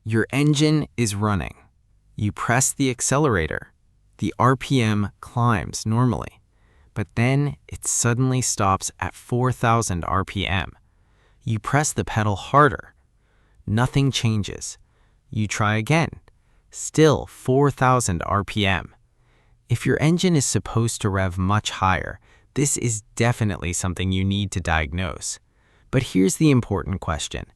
Your engine is running. You press the accelerator. The RPM climbs normally, but then it suddenly stops at 4,000 RPM. You press the pedal harder. Nothing changes. You try again. Still 4,000 RPM. If your engine is supposed to rev much higher, this is definitely something you need to diagnose. But here's the important question.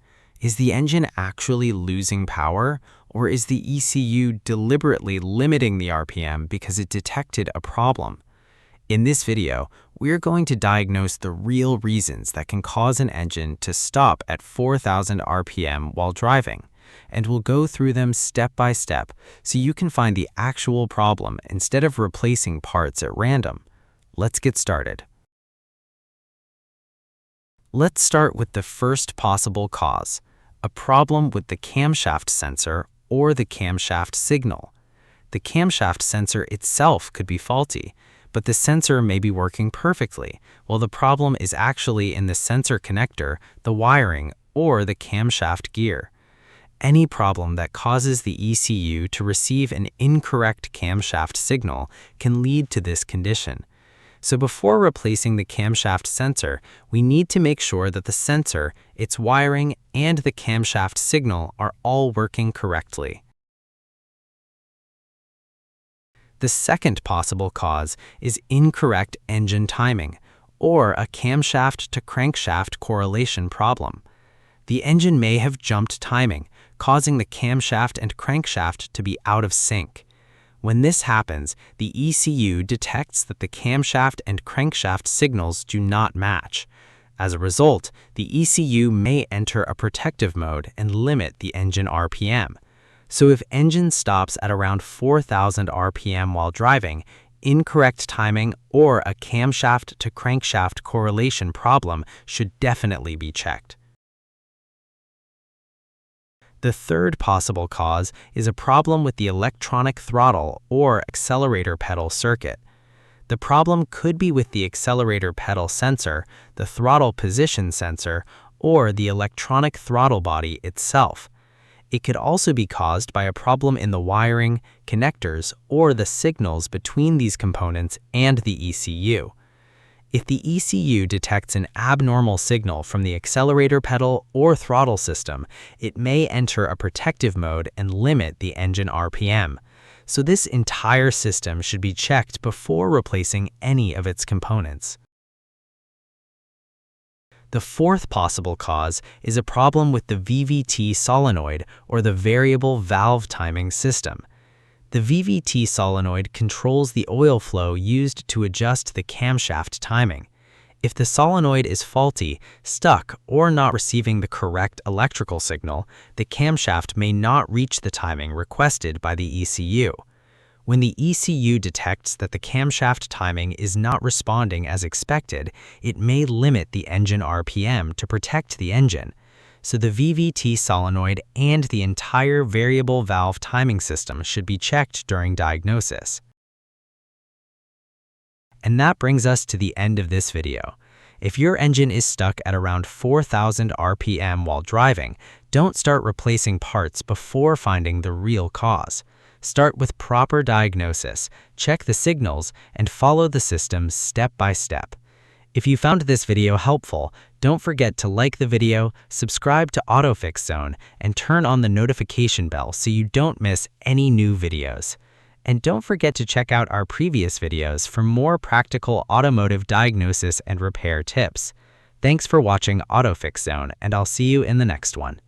Is the engine actually losing power, or is the ECU deliberately limiting the RPM because it detected a problem? In this video, we're going to diagnose the real reasons that can cause an engine to stop at 4,000 RPM while driving, and we'll go through them step by step so you can find the actual problem instead of replacing parts at random. Let's get started. Let's start with the first possible cause, a problem with the camshaft sensor or the camshaft signal. The camshaft sensor itself could be faulty, but the sensor may be working perfectly, while the problem is actually in the sensor connector, the wiring, or the camshaft gear. Any problem that causes the ECU to receive an incorrect camshaft signal can lead to this condition. So before replacing the camshaft sensor, we need to make sure that the sensor, its wiring, and the camshaft signal are all working correctly. The second possible cause is incorrect engine timing, or a camshaft to crankshaft correlation problem. The engine may have jumped timing, causing the camshaft and crankshaft to be out of sync. When this happens, the ECU detects that the camshaft and crankshaft signals do not match. As a result, the ECU may enter a protective mode and limit the engine RPM. So if engine stops at around 4,000 RPM while driving, incorrect timing or a camshaft to crankshaft correlation problem should definitely be checked. The third possible cause is a problem with the electronic throttle or accelerator pedal circuit. The problem could be with the accelerator pedal sensor, the throttle position sensor, or the electronic throttle body itself. It could also be caused by a problem in the wiring, connectors, or the signals between these components and the ECU. If the ECU detects an abnormal signal from the accelerator pedal or throttle system, it may enter a protective mode and limit the engine RPM. So this entire system should be checked before replacing any of its components. The fourth possible cause is a problem with the VVT solenoid or the variable valve timing system. The VVT solenoid controls the oil flow used to adjust the camshaft timing. If the solenoid is faulty, stuck, or not receiving the correct electrical signal, the camshaft may not reach the timing requested by the ECU. When the ECU detects that the camshaft timing is not responding as expected, it may limit the engine RPM to protect the engine. So the VVT solenoid and the entire variable valve timing system should be checked during diagnosis. And that brings us to the end of this video. If your engine is stuck at around 4,000 RPM while driving, don't start replacing parts before finding the real cause. Start with proper diagnosis, check the signals, and follow the system step by step. If you found this video helpful, don't forget to like the video, subscribe to AutoFix Zone, and turn on the notification bell so you don't miss any new videos. And don't forget to check out our previous videos for more practical automotive diagnosis and repair tips. Thanks for watching AutoFix Zone, and I'll see you in the next one.